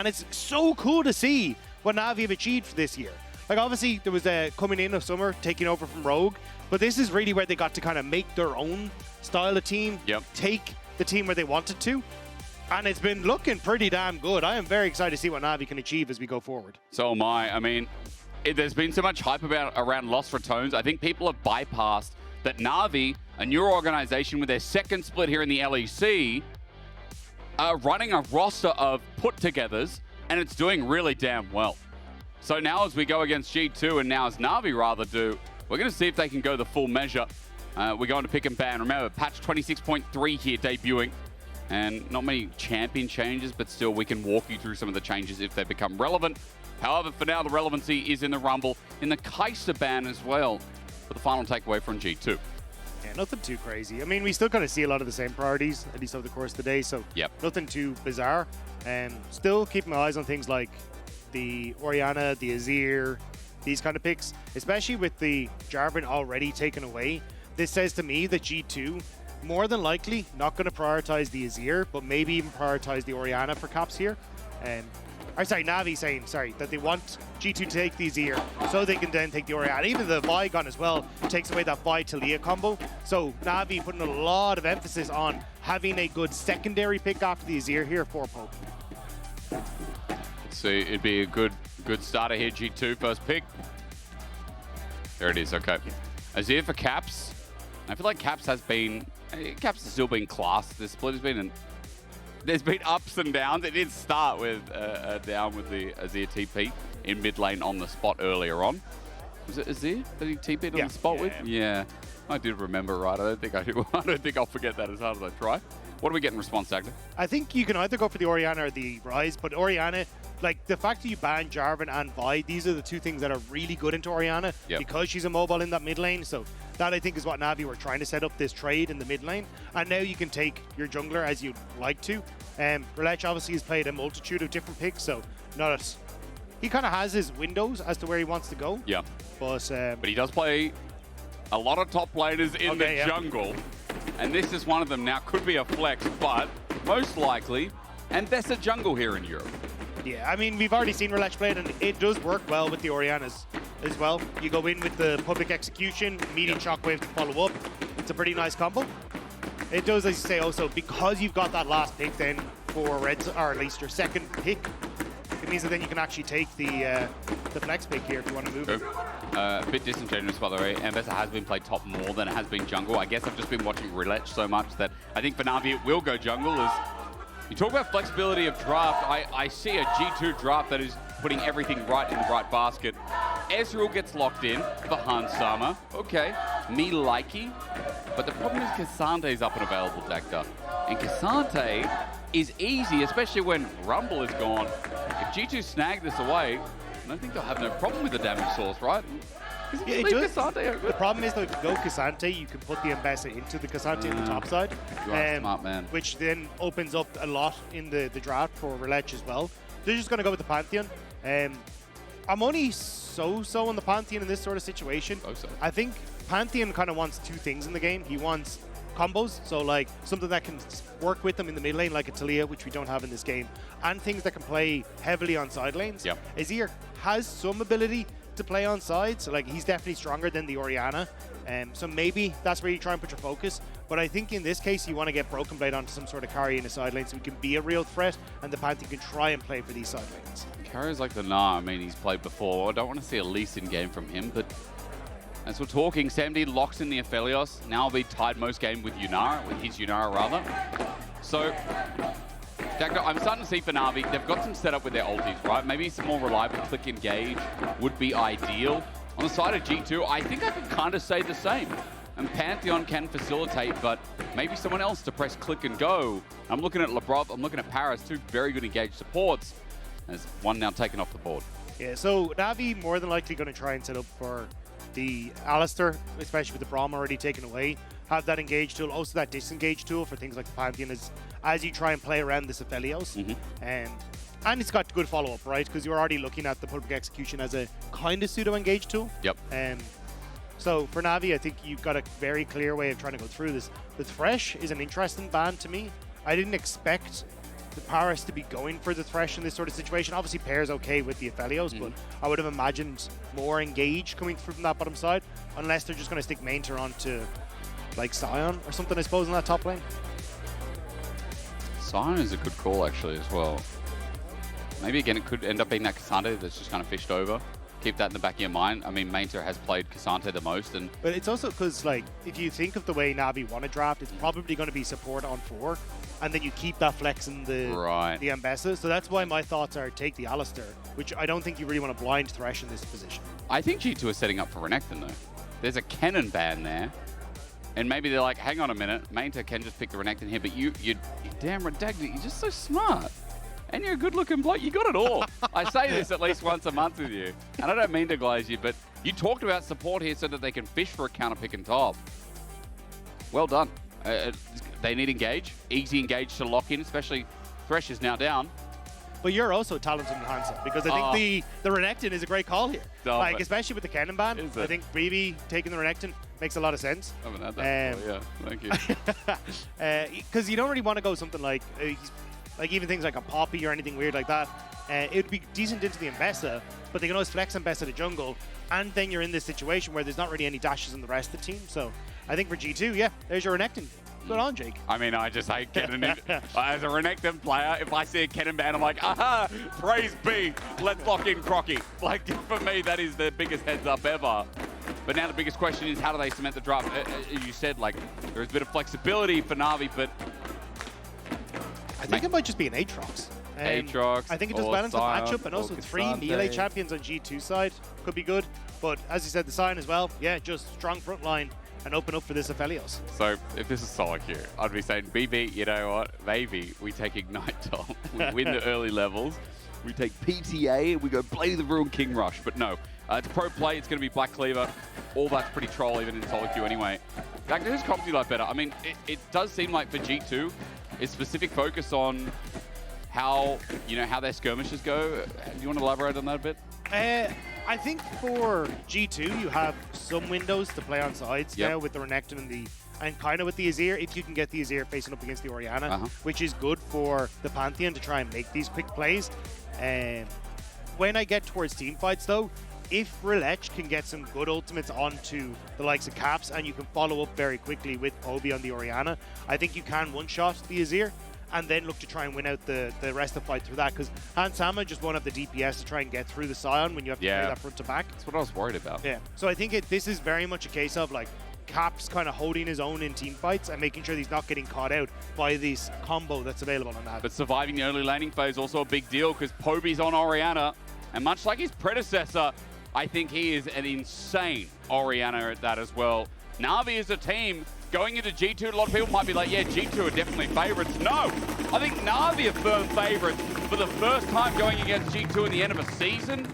And it's so cool to see what Navi have achieved this year. Like, obviously, there was a coming in of summer, taking over from Rogue, but this is really where they got to kind of make their own style of team, take the team where they wanted to, and it's been looking pretty damn good. I am very excited to see what Navi can achieve as we go forward. So am I. I mean, there's been so much hype around Lost Retones. I think people have bypassed that Navi, a new organization with their second split here in the LEC, are running a roster of put-togethers, and it's doing really damn well. So now as we go against G2, and now as Navi rather do, we're going to see if they can go the full measure. We're going to pick and ban. Remember, patch 26.3 here debuting. And not many champion changes, but still we can walk you through some of the changes if they become relevant. However, for now, the relevancy is in the Rumble, in the Kai'Sa ban as well, for the final takeaway from G2. Yeah, nothing too crazy. I mean, we still kind of see a lot of the same priorities, at least over the course of the day, so nothing too bizarre. Still keeping my eyes on things like the Orianna, the Azir, these kind of picks, especially with the Jarvan already taken away. This says to me that G2, more than likely, not going to prioritize the Azir, but maybe even prioritize the Orianna for caps here. Or sorry, Navi saying, that they want G2 to take the Azir so they can then take the Orianna. Even the Vi gun as well takes away that Vi Talia combo. So Navi putting a lot of emphasis on having a good secondary pick after the Azir here for Poby. So it'd be a good starter here, G2, first pick. There it is, okay. Azir for caps. I feel like caps has still been class. This split has been there's been ups and downs. It did start with a down with the Azir TP in mid lane on the spot earlier on. Was it Azir that he TP'd on the spot with? Yeah, I did remember right. I don't think I do. I don't think I'll forget that as hard as I try. What do we get in response, Dagda? I think you can either go for the Orianna or the Ryze, but Orianna, like the fact that you ban Jarvan and Vi, these are the two things that are really good into Orianna because she's immobile in that mid lane. So that I think is what Navi were trying to set up this trade in the mid lane. And now you can take your jungler as you'd like to. Rhilech obviously has played a multitude of different picks, so he kind of has his windows as to where he wants to go. Yeah. But he does play a lot of top laners in the jungle. And this is one of them. Now, could be a flex, but most likely, Ambessa jungle here in Europe. Yeah, I mean, we've already seen Rhilech play it, and it does work well with the Oriannas as well. You go in with the public execution, immediate shockwave to follow up. It's a pretty nice combo. It does, as you say, also, because you've got that last pick then for Reds, or at least your second pick, it means that then you can actually take the flex pick here if you want to move it. A bit disingenuous, by the way. Ambessa has been played top more than it has been jungle. I guess I've just been watching Rhilech so much that I think for Navi it will go jungle. You talk about flexibility of draft. I see a G2 draft that is putting everything right in the right basket. Ezreal gets locked in for Hans Sama. Okay, me likey. But the problem is Cassante is up and available, Dagda. And Cassante is easy, especially when Rumble is gone. If G2 snag this away, I don't think they'll have no problem with the damage source, right? Yeah, it does. The problem is that if you go Cassante, you can put the Ambessa into the Cassante on the top side. You are a smart man. Which then opens up a lot in the draft for Rhilech as well. They're just going to go with the Pantheon. I'm only so-so on the Pantheon in this sort of situation. I think Pantheon kind of wants two things in the game. He wants combos, so like something that can work with them in the mid lane, like a Talia, which we don't have in this game, and things that can play heavily on side lanes. Azir has some ability to play on side, so like he's definitely stronger than the Orianna, so maybe that's where you try and put your focus. But I think in this case you want to get Broken Blade onto some sort of carry in the side lane so he can be a real threat, and the Pantheon can try and play for these side lanes. Carries like the I mean, he's played before. I don't want to see a least in game from him, but as we're talking, SamD locks in the Aphelios. Now will be tied most game with Yunara, with his Yunara rather. So, Dagda, I'm starting to see for Navi, they've got some setup with their ultis, right? Maybe some more reliable click engage would be ideal. On the side of G2, I think I can kind of say the same. And Pantheon can facilitate, but maybe someone else to press click and go. I'm looking at Labrov, I'm looking at Parus, two very good engaged supports. There's one now taken off the board. Yeah, so Navi more than likely going to try and set up for the Alistair, especially with the Braum already taken away. Have that engage tool, also that disengage tool for things like the Pantheon as you try and play around this Aphelios. And it's got good follow-up, right? Because you're already looking at the public execution as a kind of pseudo-engage tool. So for Navi, I think you've got a very clear way of trying to go through this. The Thresh is an interesting ban to me. I didn't expect the Parus to be going for the Thresh in this sort of situation. Obviously, Pair's okay with the Aphelios, but I would have imagined more engaged coming through from that bottom side, unless they're just going to stick Maynter onto like Sion or something, I suppose, in that top lane. Sion is a good call, actually, as well. Maybe, again, it could end up being that Cassandra that's just kind of fished over. Keep that in the back of your mind. I mean, Maynter has played Cassandra the most. But it's also because, like, if you think of the way Navi want to draft, it's probably going to be support on 4, and then you keep that flex in the Ambessa. So that's why my thoughts are take the Alistair, which I don't think you really want to blind Thresh in this position. I think G2 is setting up for Renekton, though. There's a cannon ban there. And maybe they're like, hang on a minute, Maynter can just pick the Renekton here, but you're damn Dagda, you're just so smart. And you're a good-looking bloke. You got it all. I say this at least once a month with you. And I don't mean to glaze you, but you talked about support here so that they can fish for a counter pick and top. Well done. They need engage. Easy engage to lock in, especially Thresh is now down. But you're also talented in hindsight, because I think the Renekton is a great call here. Like, especially with the cannon ban, I think BB taking the Renekton makes a lot of sense. I haven't had that before, yeah. Thank you. Because you don't really want to go something like even things like a Poby or anything weird like that. It would be decent into the Ambessa, but they can always flex Ambessa to jungle, and then you're in this situation where there's not really any dashes in the rest of the team. So I think for G2, yeah, there's your Renekton. Good on, Jake. I mean, I just hate cannon. As a Renekton player, if I see a cannon ban, I'm like, aha, praise be, let's lock in Crocky. Like, for me, that is the biggest heads up ever. But now the biggest question is, how do they cement the draft? As you said, like, there's a bit of flexibility for Navi, but I think it might just be an Aatrox. Aatrox. I think it does balance the matchup, and also 3 melee champions on G2 side could be good. But as you said, the Sion as well, yeah, just strong front line and open up for this Aphelios. So if this is solo queue, I'd be saying, BB, you know what? Maybe we take Ignite top, we win the early levels, we take PTA, we go play the Ruin King Rush. But no, it's pro play, it's going to be Black Cleaver. All that's pretty troll even in solo queue anyway. Dagda, whose comp do you like better? I mean, it does seem like for G2, it's specific focus on how their skirmishes go. Do you want to elaborate on that a bit? I think for G2, you have some windows to play on sides now with the Renekton and kind of with the Azir, if you can get the Azir facing up against the Orianna, which is good for the Pantheon to try and make these quick plays. When I get towards team fights, though, if Rhilech can get some good ultimates onto the likes of Caps and you can follow up very quickly with Poby on the Orianna, I think you can one-shot the Azir and then look to try and win out the rest of the fight through that, because Hans Sama just won't have the DPS to try and get through the Sion when you have to play that front to back. That's what I was worried about. Yeah, so I think this is very much a case of like Caps kind of holding his own in team fights and making sure he's not getting caught out by this combo that's available on that. But surviving the early laning phase is also a big deal, because Poby's on Orianna, and much like his predecessor, I think he is an insane Orianna at that as well. Navi is a team going into G2. A lot of people might be like, yeah, G2 are definitely favorites. No, I think Navi are firm favorites for the first time going against G2 in the end of a season.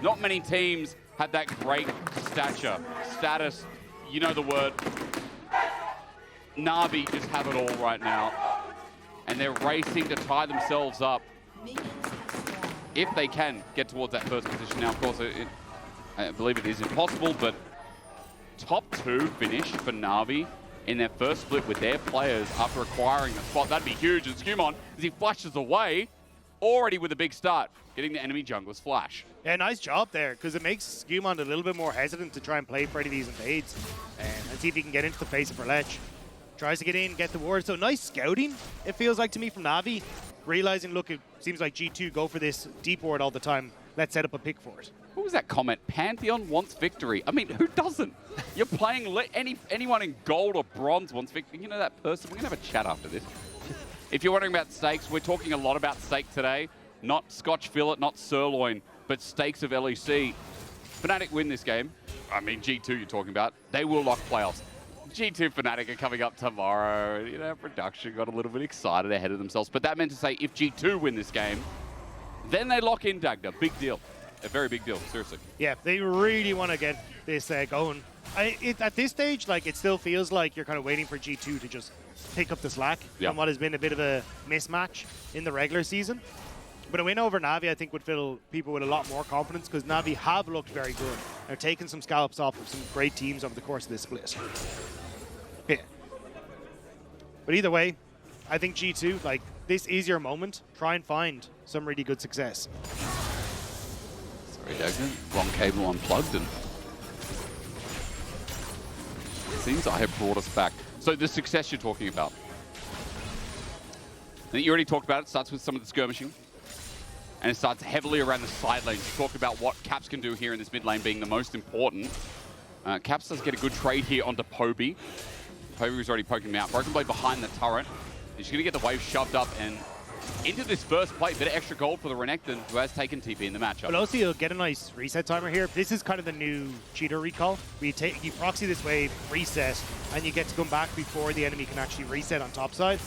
Not many teams had that great status, you know the word. Navi just have it all right now. And they're racing to tie themselves up if they can get towards that first position. Now, of course, I believe it is impossible, but top 2 finish for Navi in their first split with their players after acquiring the spot. That'd be huge. And SkewMond, as he flashes away, already with a big start, getting the enemy jungler's flash. Yeah, nice job there, because it makes SkewMond a little bit more hesitant to try and play for any of these invades and see if he can get into the face of Rhilech. Tries to get in, get the ward. So nice scouting, it feels like to me, from Navi. Realizing, look, it seems like G2 go for this deep ward all the time. Let's set up a pick for it. What was that comment? Pantheon wants victory. I mean, who doesn't? You're playing anyone in gold or bronze wants victory. You know that person? We're going to have a chat after this. If you're wondering about steaks, we're talking a lot about steak today. Not Scotch fillet, not sirloin, but steaks of LEC. Fnatic win this game. I mean, G2 you're talking about. They will lock playoffs. G2 Fnatic are coming up tomorrow. You know, production got a little bit excited ahead of themselves. But that meant to say if G2 win this game, then they lock in Dagda. Big deal. A very big deal, seriously. Yeah, they really want to get this going. At this stage, like, it still feels like you're kind of waiting for G2 to just pick up the slack from what has been a bit of a mismatch in the regular season. But a win over Navi, I think, would fill people with a lot more confidence, because Navi have looked very good. They're taking some scallops off of some great teams over the course of this split. Yeah. But either way, I think G2, like, this is your moment. Try and find some really good success. Sorry, Dagda. Wrong cable unplugged, and it seems I have brought us back. So the success you're talking about. I think you already talked about it. Starts with some of the skirmishing. And it starts heavily around the side lanes. You talked about what Caps can do here in this mid lane being the most important. Caps does get a good trade here onto Poby. Poby was already poking him out. Broken Blade behind the turret. He's going to get the wave shoved up and into this first play. Bit of extra gold for the Renekton, who has taken TP in the matchup. But also, you'll get a nice reset timer here. This is kind of the new cheater recall. You proxy this wave, reset, and you get to come back before the enemy can actually reset on top side.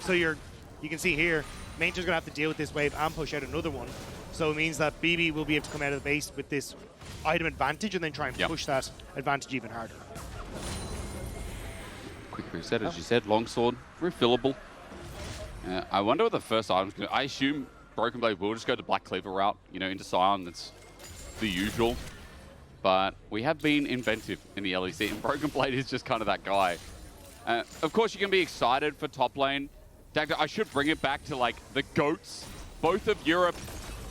So you can see here, Maynter's going to have to deal with this wave and push out another one. So it means that BB will be able to come out of the base with this item advantage and then try and push that advantage even harder. Quick reset, as you said. Longsword, refillable. I wonder what the first item's going to... I assume Broken Blade will just go the Black Cleaver route, you know, into Sion. That's the usual. But we have been inventive in the LEC, and Broken Blade is just kind of that guy. Of course, you can be excited for top lane. Dagda, I should bring it back to, like, the GOATs, both of Europe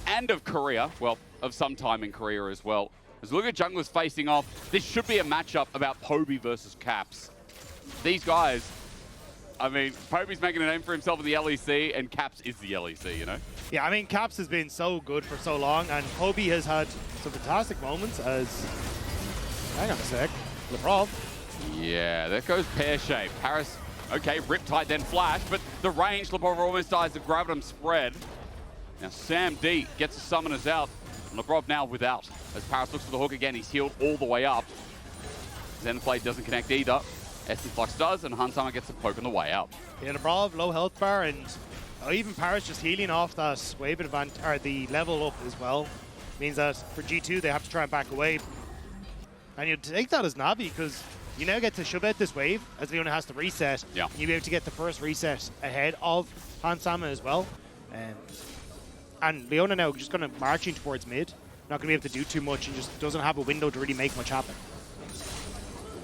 and of Korea. Well, of some time in Korea as well. As look at junglers facing off, this should be a matchup about Poby versus Caps. These guys, I mean, Poby's making a name for himself in the LEC, and Caps is the LEC, you know? Yeah, I mean, Caps has been so good for so long, and Poby has had some fantastic moments as... Hang on a sec. Labrov. Yeah, there goes pear-shape. Parus, okay, Riptide then flash, but the range, Labrov almost dies. The Gravitum spread. Now Sam D gets the summoners out. Labrov now without. As Parus looks for the hook again, he's healed all the way up. Zenblade doesn't connect either. Essence Flux does, and Hansama gets a poke on the way out. Yeah, Labrov, low health bar, and even Parus just healing off that wave advantage, or the level up as well. Means that for G2, they have to try and back away. And you take that as Navi, because you now get to shove out this wave, as Leona has to reset. Yeah. You'll be able to get the first reset ahead of Hansama as well. And Leona now just kind of marching towards mid. Not going to be able to do too much, and just doesn't have a window to really make much happen.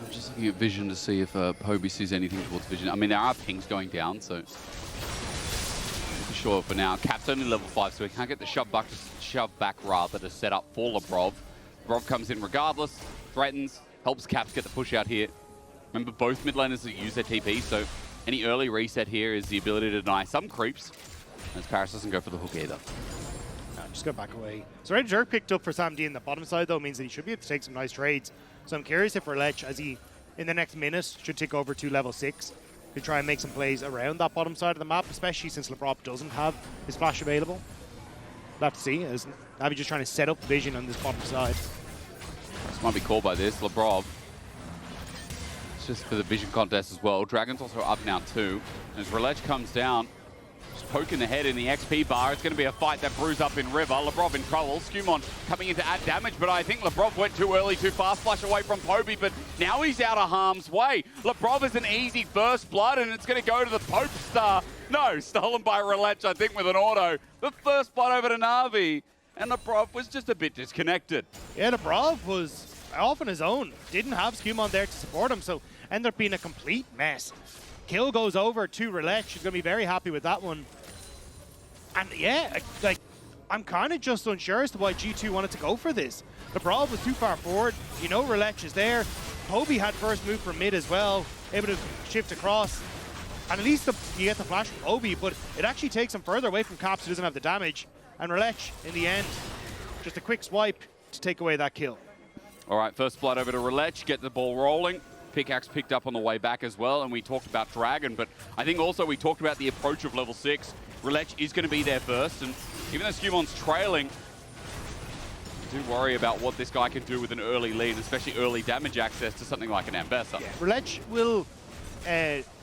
I'm just looking at Vision to see if Poby sees anything towards Vision. I mean, there are pings going down, so for sure for now. Cap's only level 5, so he can't get the shove back rather to set up for Labrov. Labrov comes in regardless, threatens, helps Caps get the push out here. Remember, both mid laners that use their TP, so any early reset here is the ability to deny some creeps, as Parus doesn't go for the hook either. No, just go back away. So Red Jerk picked up for Sam D in the bottom side, though, means that he should be able to take some nice trades. So I'm curious if Rhilech, as he, in the next minute, should tick over to level 6 to try and make some plays around that bottom side of the map, especially since Labrov doesn't have his flash available. We'll have to see, as Navi just trying to set up Vision on this bottom side. This might be called by this. Labrov, it's just for the Vision contest as well. Dragon's also up now too. As Rhilech comes down, just poking the head in the XP bar. It's going to be a fight that brews up in River. Labrov in trouble. SkewMond coming in to add damage, but I think Labrov went too early, too fast. Flash away from Poby, but now he's out of harm's way. Labrov is an easy first blood, and it's going to go to the Pope Star. No, stolen by Rhilech, I think, with an auto. The first blood over to Navi, and Labrov was just a bit disconnected. Yeah, Labrov was off on his own. Didn't have SkewMond there to support him, so ended up being a complete mess. Kill goes over to Rhilech. She's going to be very happy with that one. And yeah, like, I'm kind of just unsure as to why G2 wanted to go for this. Labrov was too far forward. You know Rhilech is there. Poby had first move from mid as well, able to shift across. And at least you get the flash from Poby, but it actually takes him further away from Caps, who doesn't have the damage. And Rhilech, in the end, just a quick swipe to take away that kill. All right, first blood over to Rhilech, get the ball rolling. Pickaxe picked up on the way back as well, and we talked about Dragon, but I think also we talked about the approach of level 6. Rhilech is going to be there first, and even though SkewMond's trailing, I do worry about what this guy can do with an early lead, especially early damage access to something like an Ambessa. Yeah, Rhilech will,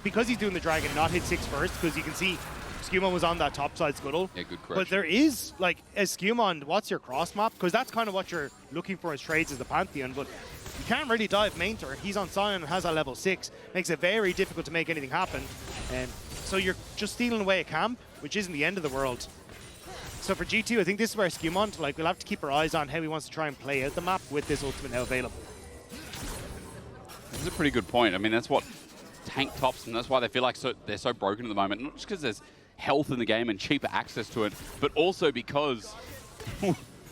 because he's doing the Dragon, not hit 6 first, because you can see SkewMond was on that top side scuttle. Yeah, good correction. But there is, like, as SkewMond, what's your cross map? Because that's kind of what you're looking for as trades as the Pantheon, but you can't really dive Maynter. He's on Sion and has a level 6. Makes it very difficult to make anything happen. So you're just stealing away a camp, which isn't the end of the world. So for G2, I think this is where SkewMond, like, we'll have to keep our eyes on how he wants to try and play out the map with this ultimate now available. That's a pretty good point. I mean, that's what tank tops, and that's why they feel like they're so broken at the moment. Not just because there's health in the game and cheaper access to it, but also because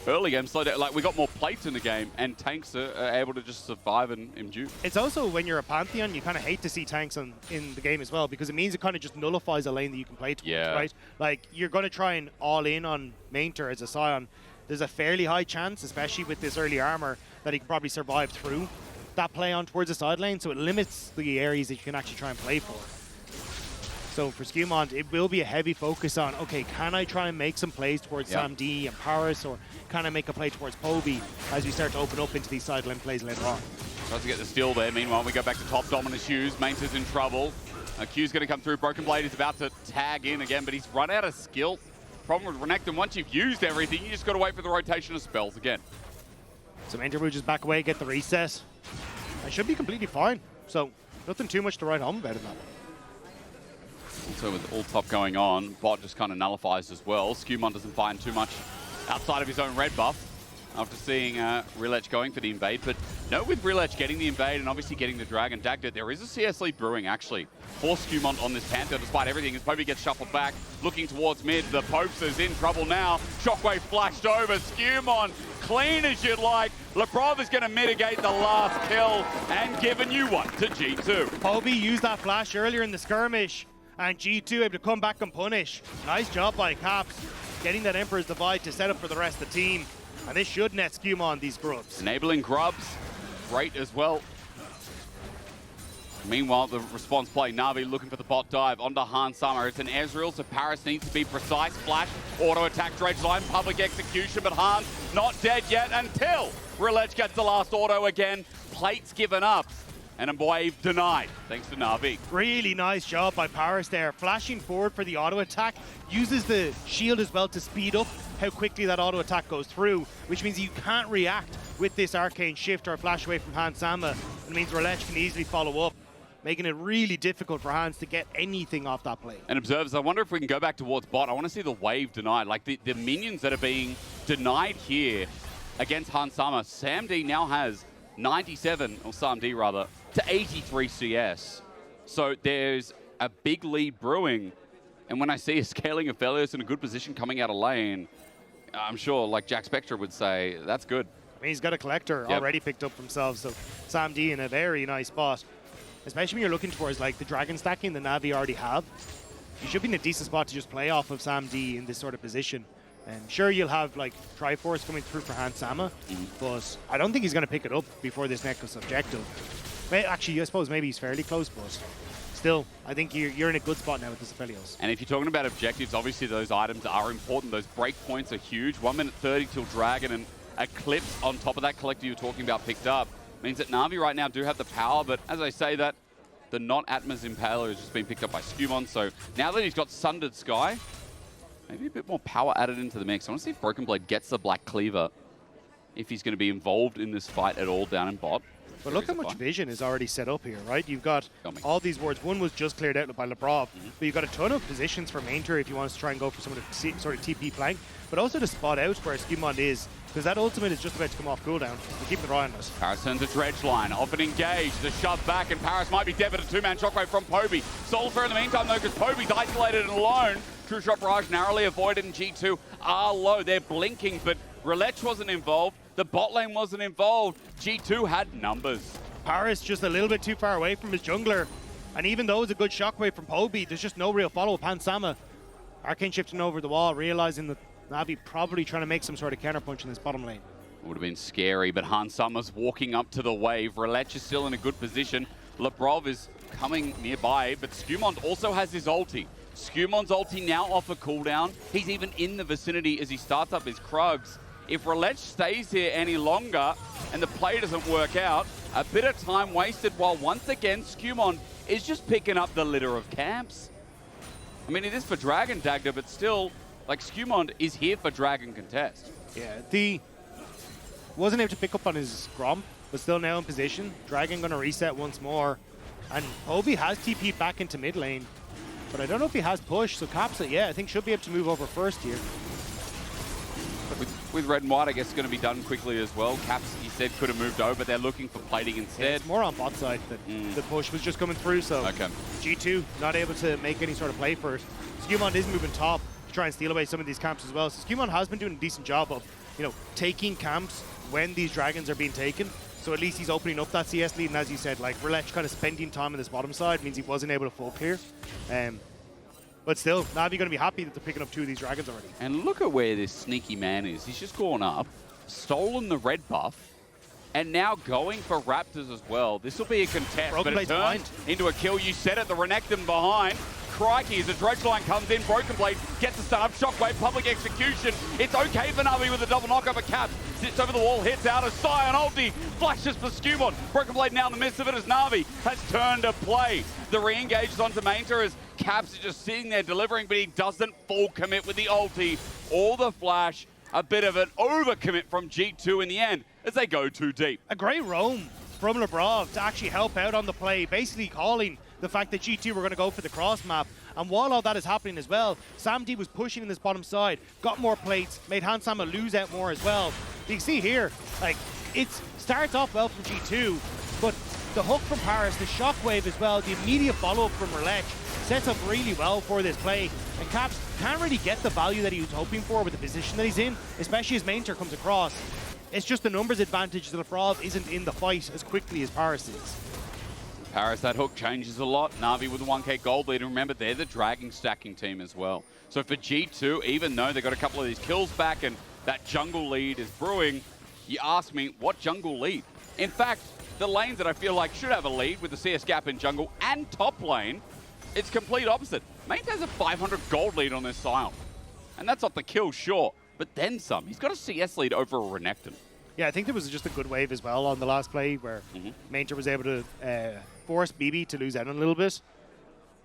early game slowed down. Like, we got more plates in the game, and tanks are able to just survive and endure. It's also, when you're a Pantheon, you kind of hate to see tanks in the game as well, because it means it kind of just nullifies a lane that you can play towards, right? Like, you're going to try and all in on Maynter as a Sion. There's a fairly high chance, especially with this early armor, that he can probably survive through that play on towards the side lane, so it limits the areas that you can actually try and play for. So for SkewMond, it will be a heavy focus on, okay, can I try and make some plays towards Sam D and Parus, or can I make a play towards Poby as we start to open up into these side lane plays later on? Tries to get the steal there. Meanwhile, we go back to top dominant Hughes. Maynter's in trouble. Q's going to come through. Broken Blade is about to tag in again, but he's run out of skill. Problem with Renekton, once you've used everything, you just got to wait for the rotation of spells again. So Maynter will just back away, get the reset. I should be completely fine. So nothing too much to write home about in that one. Also with all top going on, bot just kind of nullifies as well. SkewMond doesn't find too much outside of his own red buff after seeing Rhilech going for the invade. But no, with Rhilech getting the invade and obviously getting the Dragon Dagda, there is a CS lead brewing actually for SkewMond on this Pantheon despite everything as Poby gets shuffled back, looking towards mid. The Popes is in trouble now. Shockwave flashed over. SkewMond, clean as you'd like. Labrov is going to mitigate the last kill and giving you one to G2. Poby used that flash earlier in the skirmish, and G2 able to come back and punish. Nice job by Caps, getting that Emperor's Divide to set up for the rest of the team. And this should net SkewMond these grubs. Enabling grubs, great as well. Meanwhile, the response play, Navi looking for the bot dive onto Han Summer. It's an Ezreal, so Parus needs to be precise. Flash, auto attack, dredge line, public execution, but Han's not dead yet until Rhilech gets the last auto again. Plates given up. And a wave denied, thanks to Navi. Really nice job by Parus there. Flashing forward for the auto attack. Uses the shield as well to speed up how quickly that auto attack goes through, which means you can't react with this arcane shift or flash away from Hans Sama. It means Rhilech can easily follow up, making it really difficult for Hans to get anything off that play. And observers, I wonder if we can go back towards bot. I want to see the wave denied. Like the minions that are being denied here against Hans Sama. Sam D now has 97, or Sam D rather, to 83 CS. So there's a big lead brewing. And when I see a scaling of Aphelios in a good position coming out of lane, I'm sure, like Jackspektra would say, that's good. I mean, he's got a collector already picked up himself, so Sam D in a very nice spot. Especially when you're looking towards like the dragon stacking the Navi already have. You should be in a decent spot to just play off of Sam D in this sort of position. And sure, you'll have like Triforce coming through for Hans Sama, but I don't think he's going to pick it up before this Necklace objective. Actually, I suppose maybe he's fairly close, but still, I think you're in a good spot now with this Aphelios. And if you're talking about objectives, obviously those items are important. Those break points are huge. 1 minute 30 till Dragon, and Eclipse on top of that collector you were talking about picked up. Means that Navi right now do have the power, but as I say that, the not Atma's Impaler has just been picked up by SkewMond. So now that he's got Sundered Sky, maybe a bit more power added into the mix. I want to see if Broken Blade gets the Black Cleaver, if he's going to be involved in this fight at all down in bot. But look how much vision is already set up here, right? You've got all these wards. One was just cleared out by Labrov, but you've got a ton of positions for Maynter if you want to try and go for some of the sort of TP flank, but also to spot out where SkewMond is, because that ultimate is just about to come off cooldown. So keep an eye on this. Parus turns a dredge line, often engaged, the shove back, and Parus might be dead, but a two-man shockwave from Poby. Soulfur in the meantime, though, because Poby's isolated and alone. True Shot Barrage narrowly avoided, and G2 are low. They're blinking, but Rhilech wasn't involved. The bot lane wasn't involved. G2 had numbers. Parus just a little bit too far away from his jungler. And even though it was a good shockwave from Poby, there's just no real follow-up. Hans Sama, arcane shifting over the wall, realizing that Navi probably trying to make some sort of counterpunch in this bottom lane. Would have been scary, but Hans Sama's walking up to the wave. Rhilech is still in a good position. Labrov is coming nearby, but SkewMond also has his ulti. SkewMond's ulti now off a cooldown. He's even in the vicinity as he starts up his Krugs. If Rhilech stays here any longer and the play doesn't work out, a bit of time wasted while once again SkewMond is just picking up the litter of camps. I mean, it is for Dragon Dagda, but still, like, SkewMond is here for Dragon Contest. Yeah, wasn't able to pick up on his Grom, but still now in position. Dragon going to reset once more. And Poby has TP back into mid lane, but I don't know if he has push, so Caps, I think should be able to move over first here. With red and white, I guess it's going to be done quickly as well. Caps, he instead could have moved over. They're looking for plating instead. Yeah, it's more on bot side that the push was just coming through, so G2 not able to make any sort of play for it. SkewMond is moving top to try and steal away some of these camps as well. So SkewMond has been doing a decent job of, you know, taking camps when these dragons are being taken. So at least he's opening up that CS lead, and as you said, like, Rhilech kind of spending time on this bottom side means he wasn't able to full clear. But still, NAVI going to be happy that they're picking up 2 of these dragons already. And look at where this sneaky man is. He's just gone up, stolen the red buff, and now going for Raptors as well. This will be a contest, but it turned into a kill. You said it, the Renekton behind. Crikey, as the Dredge line comes in, Broken Blade gets the stun up, Shockwave, public execution. It's okay for NAVI with a double knockup, but Caps sits over the wall, hits out a Sion ulti, flashes for SkewMond. Broken Blade now in the midst of it as NAVI has turned to play. The re-engage is onto Maynter as Caps is just sitting there delivering, but he doesn't full commit with the ulti or the flash. A bit of an overcommit from G2 in the end as they go too deep. A great roam from Labrov to actually help out on the play, basically calling the fact that G2 were going to go for the cross map. And while all that is happening as well, SamD was pushing in this bottom side, got more plates, made Hansama lose out more as well. You can see here, like, it starts off well from G2, but the hook from Parus, the shockwave as well, the immediate follow-up from Rhilech sets up really well for this play. And Caps can't really get the value that he was hoping for with the position that he's in, especially as Maynter comes across. It's just the numbers advantage that Labrov isn't in the fight as quickly as Parus is. Parus, that hook changes a lot. NAVI with the 1k gold lead, and remember, they're the dragging stacking team as well. So for G2, even though they got a couple of these kills back and that jungle lead is brewing, you ask me, what jungle lead? In fact, the lanes that I feel like should have a lead with the CS gap in jungle and top lane, it's complete opposite. Maynter has a 500 gold lead on this Sion. And that's not the kill, sure, but then some. He's got a CS lead over a Renekton. Yeah, I think there was just a good wave as well on the last play where Maynter was able to force BB to lose out a little bit.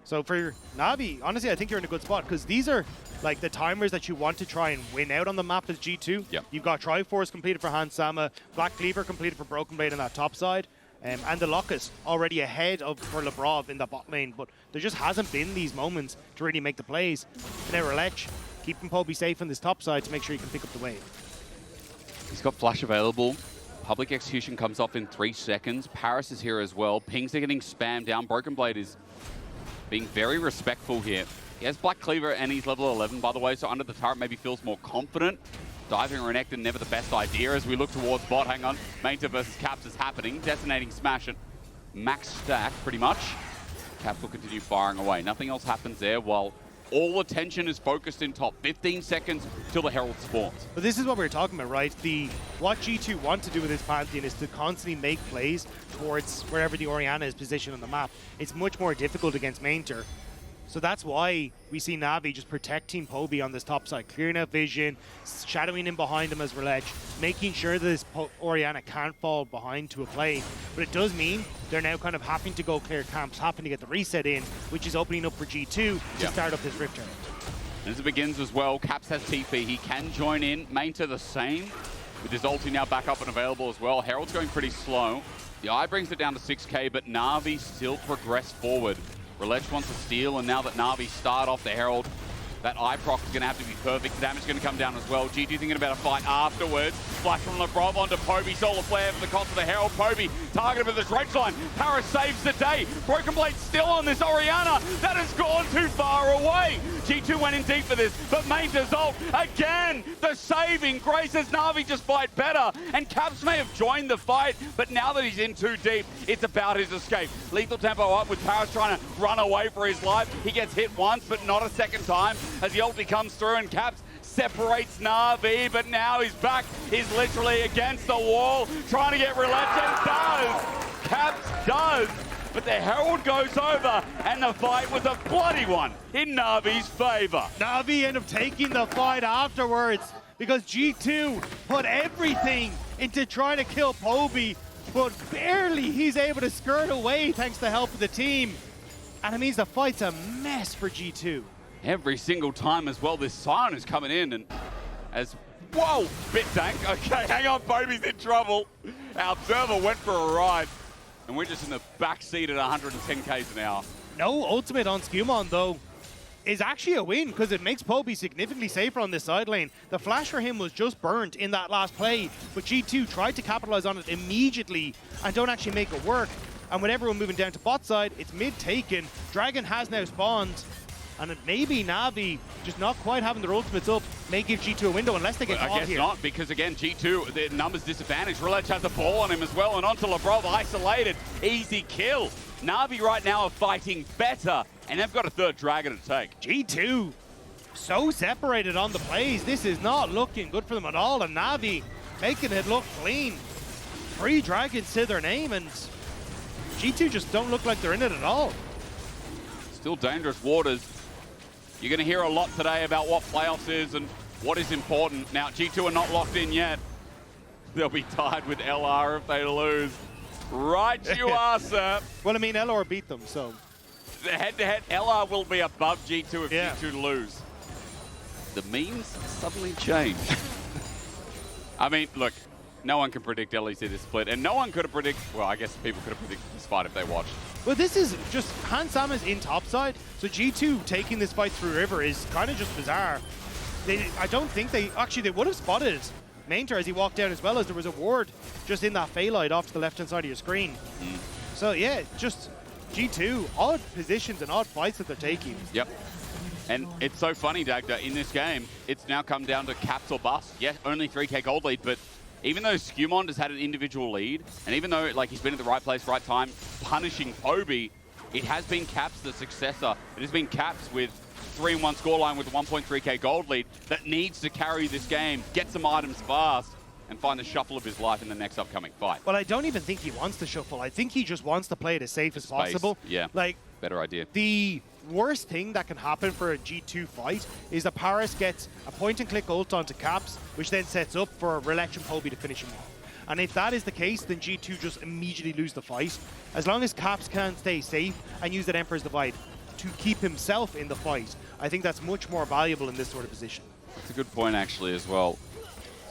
So for NAVI, honestly, I think you're in a good spot because these are like the timers that you want to try and win out on the map as G2. Yep. You've got Triforce completed for Hansama, Black Cleaver completed for Broken Blade on that top side, and the Locust already ahead of for Labrov in the bot lane, but there just hasn't been these moments to really make the plays. And now Rhilech keeping Poby safe on this top side to make sure he can pick up the wave. He's got flash available. Public execution comes off in 3 seconds. Parus is here as well. Pings are getting spammed down. Broken Blade is being very respectful here. He has Black Cleaver and he's level 11, by the way, so under the turret maybe feels more confident. Diving Renekton, never the best idea as we look towards bot. Hang on. Maynter versus Caps is happening. Detonating smash it. Max stack, pretty much. Caps will continue firing away. Nothing else happens there while all attention is focused in top. 15 seconds till the Herald spawns. But this is what we were talking about, right? What G2 want to do with this Pantheon is to constantly make plays towards wherever the Orianna is positioned on the map. It's much more difficult against Maynter. So that's why we see NAVI just protecting Poby on this top side, clearing out vision, shadowing in behind him as Rhilech, making sure that this Orianna can't fall behind to a play. But it does mean they're now kind of having to go clear camps, having to get the reset in, which is opening up for G2 to start up this Rift Tournament. And as it begins as well, Caps has TP. He can join in. Maynter the same, with his ulti now back up and available as well. Herald's going pretty slow. The Eye brings it down to 6k, but NAVI still progress forward. Rhilech wants to steal, and now that NAVI start off the Herald, that eye proc is going to have to be perfect. The damage is going to come down as well. G2 thinking about a fight afterwards. Flash from Labrov onto Poby. Solar Flare for the cost of the Herald. Poby targeted with the Dredge line. Parus saves the day. Broken Blade still on this Orianna. That has gone too far away. G2 went in deep for this, but Maynter's ult again. The saving grace as NAVI just fight better. And Caps may have joined the fight, but now that he's in too deep, it's about his escape. Lethal tempo up with Parus trying to run away for his life. He gets hit once, but not a second time. As the ulti comes through and Caps separates NAVI, but now he's back. He's literally against the wall, trying to get Rhilech, and does. Caps does, but the Herald goes over, and the fight was a bloody one in NAVI's favor. NAVI end up taking the fight afterwards because G2 put everything into trying to kill Poby, but barely he's able to skirt away thanks to the help of the team. And it means the fight's a mess for G2. Every single time as well, this Sion is coming in and as, whoa, bit tank. Okay, hang on, Poby's in trouble. Our observer went for a ride and we're just in the back seat at 110 k's an hour. No ultimate on SkewMond though. is actually a win because it makes Poby significantly safer on this side lane. The flash for him was just burnt in that last play, but G2 tried to capitalize on it immediately and don't actually make it work. And with everyone moving down to bot side, it's mid taken. Dragon has now spawned, and it maybe Navi just not quite having their ultimates up may give G2 a window unless they get caught here. I guess not, because again, G2, the numbers disadvantage. Rhilech has a ball on him as well, and onto Labrov, isolated. Easy kill. Navi right now are fighting better, and they've got a third dragon to take. G2 so separated on the plays. This is not looking good for them at all, and Navi making it look clean. 3 dragons to their name, and G2 just don't look like they're in it at all. Still dangerous waters. You're going to hear a lot today about what playoffs is and what is important. Now, G2 are not locked in yet. They'll be tied with LR if they lose. Right you are, sir. Well, I mean, LR beat them, so. The head-to-head, LR will be above G2 if G2 lose. The memes suddenly change. I mean, look, no one can predict LEC this split, and no one could have predicted, well, I guess people could have predicted this fight if they watched. Well, this is just, Hans Sama's in topside, so G2 taking this fight through River is kind of just bizarre. I don't think they would have spotted Maynter as he walked down, as well as there was a ward just in that Phalite off to the left-hand side of your screen. So yeah, just G2, odd positions and odd fights that they're taking. Yep. And it's so funny, Dagda, in this game, it's now come down to caps or bust. Yes, only 3K gold lead, but even though SkewMond has had an individual lead, and even though like he's been at the right place, right time, punishing Poby, it has been caps the successor. It has been caps with 3-1 scoreline with a 1.3K gold lead that needs to carry this game, get some items fast, and find the shuffle of his life in the next upcoming fight. Well, I don't even think he wants to shuffle. I think he just wants to play it as safe as possible. Yeah, like, better idea. The worst thing that can happen for a G2 fight is that Parus gets a point-and-click ult onto Caps, which then sets up for Rhilech and Poby to finish him off. And if that is the case, then G2 just immediately lose the fight. As long as Caps can stay safe and use that Emperor's Divide to keep himself in the fight, I think that's much more valuable in this sort of position. That's a good point, actually, as well.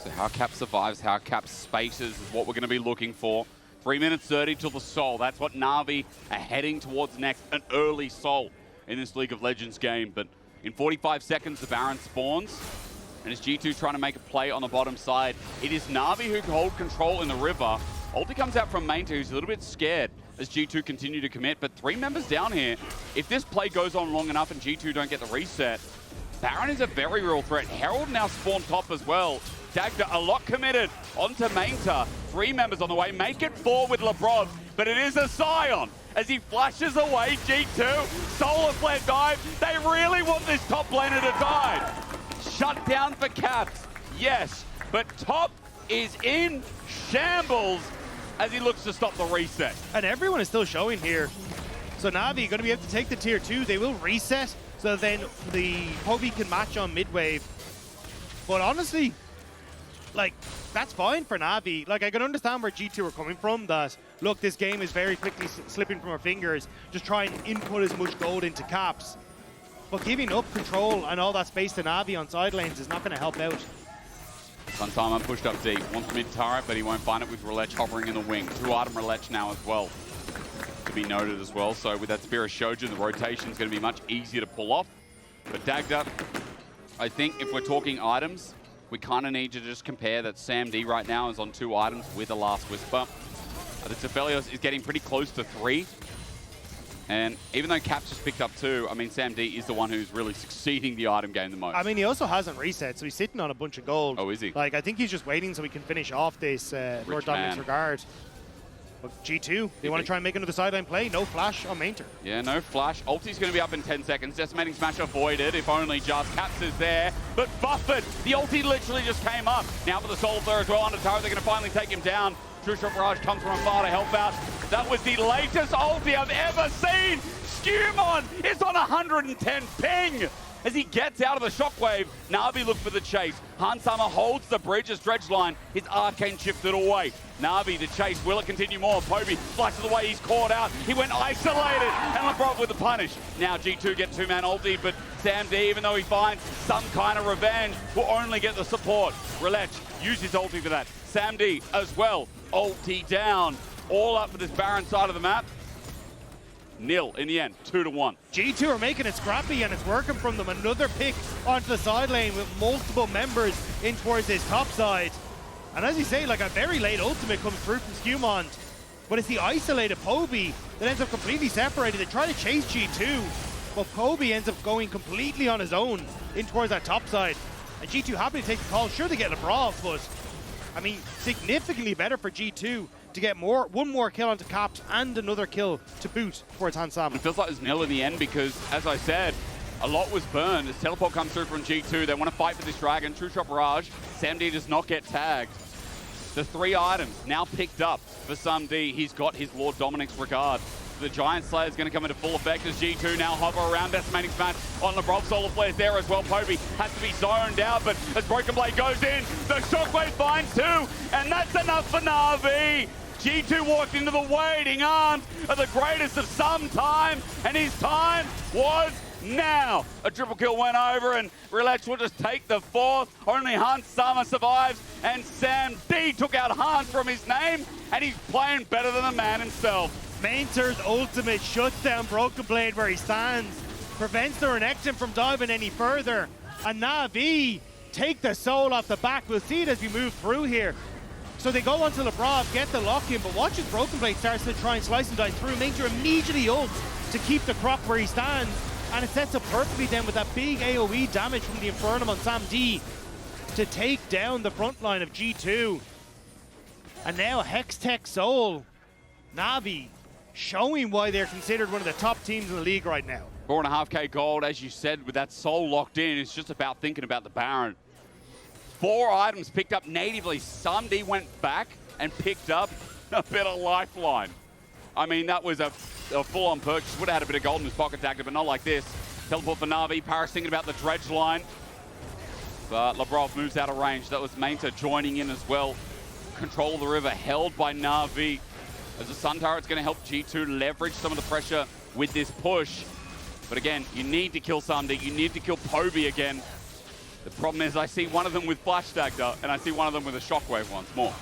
So how Caps survives, how Caps spaces is what we're going to be looking for. 3 minutes 30 till the Soul. That's what Navi are heading towards next, an early Soul in this League of Legends game. But in 45 seconds, the Baron spawns. And as G2 trying to make a play on the bottom side, it is Navi who hold control in the river. Ulti comes out from Maynter, who's a little bit scared as G2 continue to commit. But 3 members down here. If this play goes on long enough and G2 don't get the reset, Baron is a very real threat. Herald now spawned top as well. Dagda a lot committed onto Maynter. 3 members on the way. Make it 4 with Labrov, but it is a Sion as he flashes away G2. Solar Flare dive. They really want this top laner to die. Shut down for Caps, yes, but top is in shambles as he looks to stop the reset. And everyone is still showing here. So Navi going to be able to take the tier 2. They will reset, so then the Poby can match on mid-wave. But honestly, like, that's fine for Navi. Like, I can understand where G2 are coming from, that, look, this game is very quickly slipping from our fingers. Just try and input as much gold into Caps. But giving up control and all that space to Navi on side lanes is not going to help out. Suntama pushed up deep. Wants mid turret, but he won't find it with Rhilech hovering in the wing. 2-item Rhilech now as well, to be noted as well. So with that Spear of Shojin, the rotation is going to be much easier to pull off. But Dagda, I think if we're talking items, we kind of need to just compare that Sam D right now is on 2 items with a Last Whisper. ADC Aphelios is getting pretty close to 3. And even though Caps just picked up 2, I mean, Sam D is the one who's really succeeding the item game the most. I mean, he also hasn't reset, so he's sitting on a bunch of gold. Oh, is he? Like, I think he's just waiting so he can finish off this Lord Dominic's Regard. But G2, they want to try and make another sideline play. No flash on Maynter. Yeah, no flash. Ulti's going to be up in 10 seconds. Decimating Smash avoided, if only just. Caps is there, but buffered. The ulti literally just came up. Now for the Soul Flare as well on the turret, they're going to finally take him down. True Shot Barrage comes from afar to help out. That was the latest ulti I've ever seen. SkewMond is on 110 ping. As he gets out of the shockwave, Navi look for the chase. Hansama holds the bridge as Dredgeline. His arcane shifted away. Navi the chase. Will it continue more? Poby flashes away. He's caught out. He went isolated. And Labrov with the punish. Now G2 get 2-man ulti, but Sam D, even though he finds some kind of revenge, will only get the support. Rhilech use his ulti for that. Sam D as well. Ulti down. All up for this Baron side of the map. nil in the end, 2-1. G2 are making it scrappy and it's working from them. Another pick onto the side lane with multiple members in towards this top side. And as you say, like a very late ultimate comes through from SkewMond. But it's the isolated Poby that ends up completely separated. They try to chase G2, but Poby ends up going completely on his own in towards that top side. And G2 happy to take the call. Sure, they get Labrov, but I mean, significantly better for G2 to get one more kill onto Caps and another kill to boot towards Hans Salmon. It feels like it's nil in the end because, as I said, a lot was burned. As teleport comes through from G2, they want to fight for this dragon. True Shot Barrage, SamD does not get tagged. The 3 items now picked up for SamD. He's got his Lord Dominic's regard. The Giant Slayer is going to come into full effect as G2 now hover around. Decimating smash on Labrov. Solar Flare's there as well. Poby has to be zoned out, but as Broken Blade goes in, the Shockwave finds 2, and that's enough for NAVI. G2 walked into the waiting arms of the greatest of some time, and his time was now. A triple kill went over, and Rhilech will just take the 4th. Only Hans Sama survives, and SamD took out Hans from his name, and he's playing better than the man himself. Maynter's ultimate shuts down Broken Blade where he stands, prevents the Renekton from diving any further, and NAVI take the soul off the back. We'll see it as we move through here. So they go onto Labrov, get the lock-in, but watch as Broken Blade starts to try and slice and dice through. Maynter immediately ults to keep the croc where he stands, and it sets up perfectly then with that big AoE damage from the Infernum on SamD to take down the front line of G2. And now Hextech Soul, NAVI, showing why they're considered one of the top teams in the league right now. 4.5k gold, as you said, with that soul locked in. It's just about thinking about the Baron. 4 items picked up natively. SamD went back and picked up a bit of lifeline. I mean, that was a full-on purchase. Would have had a bit of gold in his pocket, Dagda, but not like this. Teleport for NAVI. Parus thinking about the dredge line. But Labrov moves out of range. That was Maynter joining in as well. Control of the river held by NAVI. As the Sun Turret's going to help G2 leverage some of the pressure with this push. But again, you need to kill SamD. You need to kill Poby again. The problem is I see one of them with Flash Dagda, and I see one of them with a Shockwave once more.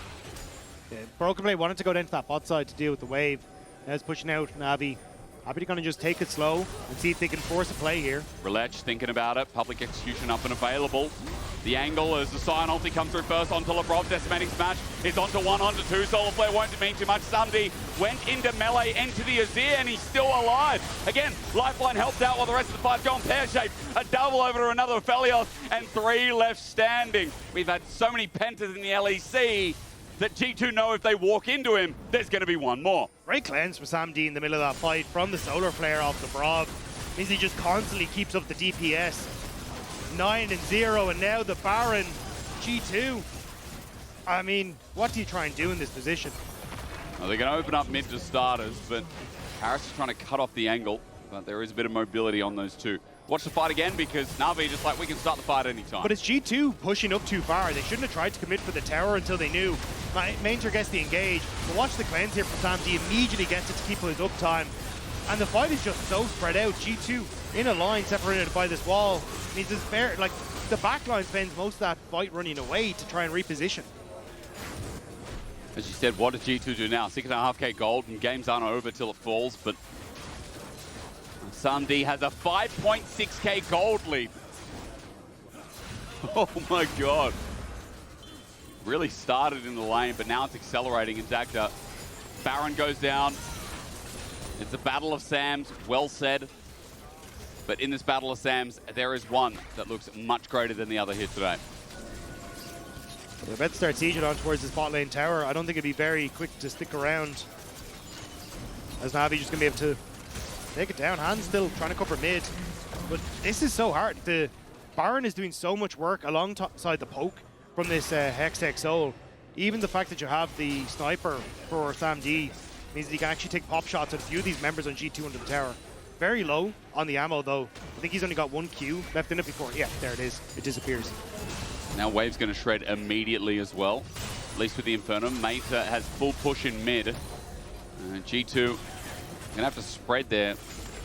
Yeah, Broken Blade wanted to go down to that bot side to deal with the wave. Now it's pushing out NAVI. Happy to kind of just take it slow and see if they can force a play here. Rhilech thinking about it. Public execution up and available. The angle as the Sion ulti comes through first onto Labrov. Decimating smash is onto 1, onto 2. Solar Flare won't mean too much. SamD went into melee, into the Azir, and he's still alive. Again, Lifeline helps out while the rest of the fight go on pear-shaped. A double over to another Aphelios, and 3 left standing. We've had so many Pentas in the LEC that G2 know if they walk into him, there's going to be one more. Great cleanse for SamD in the middle of that fight from the Solar Flare off the Labrov. Means he just constantly keeps up the DPS. 9-0, and now the Baron, G2. I mean, what do you try and do in this position? Well, they're going to open up mid to starters, but Parus is trying to cut off the angle, but there is a bit of mobility on those two. Watch the fight again, because NAVI just like, we can start the fight anytime. But it's G2 pushing up too far. They shouldn't have tried to commit for the tower until they knew. Maynter gets the engage, but watch the cleanse here from SamD. Immediately gets it to keep his uptime. And the fight is just so spread out. G2 in a line separated by this wall. Means it's fair, like the back line spends most of that fight running away to try and reposition. As you said, what does G2 do now? 6.5k gold, and games aren't over till it falls, but SamD has a 5.6k gold lead. Oh my god. Really started in the lane, but now it's accelerating in Dagda. Baron goes down. It's a battle of Sams, well said. But in this battle of Sams, there is one that looks much greater than the other here today. They're about to start sieging on towards this bot lane tower. I don't think it'd be very quick to stick around, as NAVI just gonna be able to take it down. Hans still trying to cover mid, but this is so hard. The Baron is doing so much work alongside the poke from this Hextech Soul. Even the fact that you have the sniper for SamD means that he can actually take pop shots at a few of these members on G2 under the tower. Very low on the ammo though. I think he's only got 1 Q left in it before. Yeah, there it is. It disappears. Now Wave's going to shred immediately as well. At least with the Infernum. Maynter has full push in mid. G2 going to have to spread their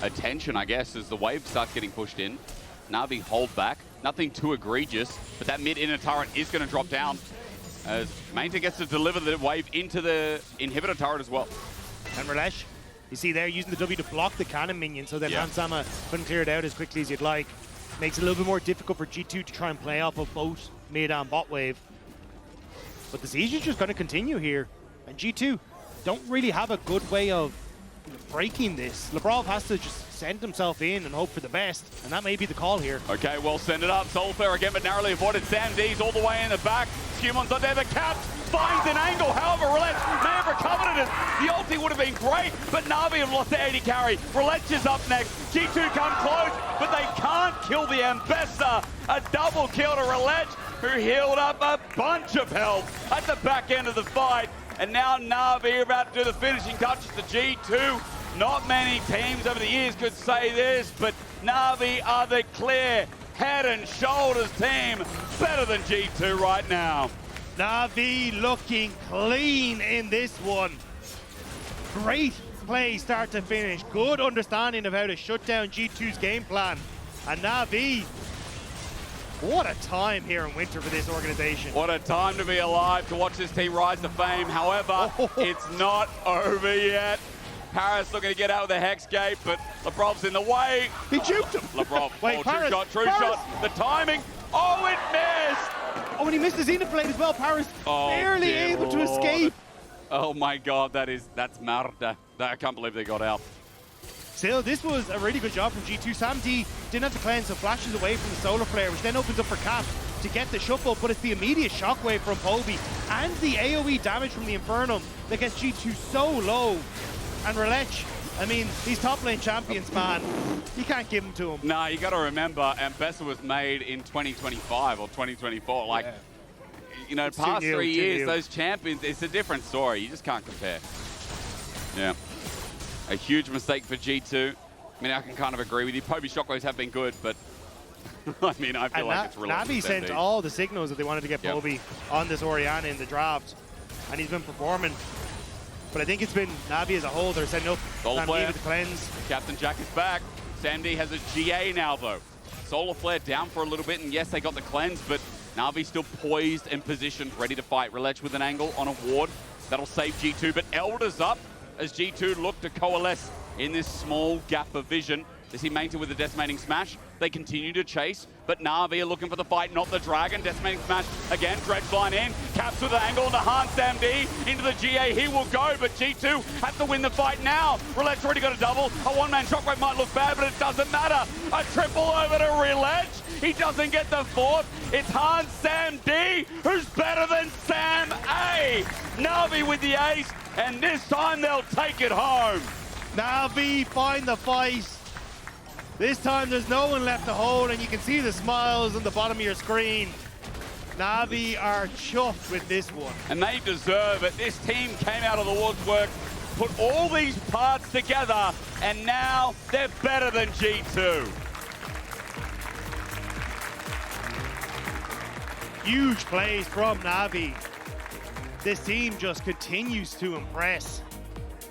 attention, I guess, as the Wave starts getting pushed in. NAVI hold back. Nothing too egregious, but that mid inner turret is going to drop down as Maynter gets to deliver the Wave into the inhibitor turret as well. And Rhilech You see there, using the W to block the cannon minion, so then Hansama couldn't clear it out as quickly as you'd like. Makes it a little bit more difficult for G2 to try and play off of both mid and bot wave. But the siege is just going to continue here. And G2 don't really have a good way of breaking this. Labrov has to just send himself in and hope for the best, and that may be the call here. Okay, well, send it up. Soulflare again, but narrowly avoided. Sam D's all the way in the back. SkewMond's not there, but Caps finds an angle. However, Rhilech may have recovered it. The ulti would have been great, but Navi have lost the AD carry. Rhilech is up next. G2 come close, but they can't kill the Ambessa. A double kill to Rhilech, who healed up a bunch of health at the back end of the fight. And now Navi are about to do the finishing touches to G2. Not many teams over the years could say this, but Navi are the clear head and shoulders team, better than G2 right now. Navi looking clean in this one. Great play start to finish. Good understanding of how to shut down G2's game plan. And Navi, what a time here in winter for this organization. What a time to be alive, to watch this team rise to fame. However, it's not over yet. Parus looking to get out with the Hex Gate, but Labrov's in the way. He juked him. Labrov, Wait, Parus, true shot. The timing, oh, it missed. Oh, and he missed the Zenith blade as well. Parus barely able to escape. Oh my God, that's Marta. I can't believe they got out. Still, this was a really good job from G2. Sam D didn't have to cleanse, so flashes away from the solar flare, which then opens up for Cap to get the shuffle, but it's the immediate shockwave from Poby and the AoE damage from the Infernum that gets G2 so low. And Rhilech, I mean, these top lane champions, man, you can't give them to him. Nah, you got to remember, Ambessa was made in 2025 or 2024. Like, you know, past 3 years, those champions, it's a different story. You just can't compare. Yeah. A huge mistake for G2. I mean, I can kind of agree with you. Poby shockwaves have been good, but I mean, I feel like it's really Navi sent all the signals that they wanted to get Poby on this Orianna in the draft, and he's been performing. But I think it's been Navi as a whole that are setting up Sam D with the cleanse. Captain Jack is back. Sam D has a GA now, though. Solar Flare down for a little bit, and yes, they got the cleanse, but Navi still poised and positioned, ready to fight. Rhilech with an angle on a ward. That'll save G2, but Elder's up as G2 look to coalesce in this small gap of vision. They see Maynter with the Decimating Smash. They continue to chase, but Navi are looking for the fight, not the Dragon. Decimating Smash again, Dredgeline in. Caps with an angle into Hans MD. Into the GA, he will go, but G2 have to win the fight now. Rhilech's already got a double. A one-man shockwave might look bad, but it doesn't matter. A triple over to Rhilech. He doesn't get the fourth. It's Hans Sam D, who's better than Sam A. Navi with the ace, and this time they'll take it home. Navi find the fight. This time there's no one left to hold, and you can see the smiles on the bottom of your screen. Navi are chuffed with this one. And they deserve it. This team came out of the woodwork, put all these parts together, and now they're better than G2. Huge plays from Navi. This team just continues to impress.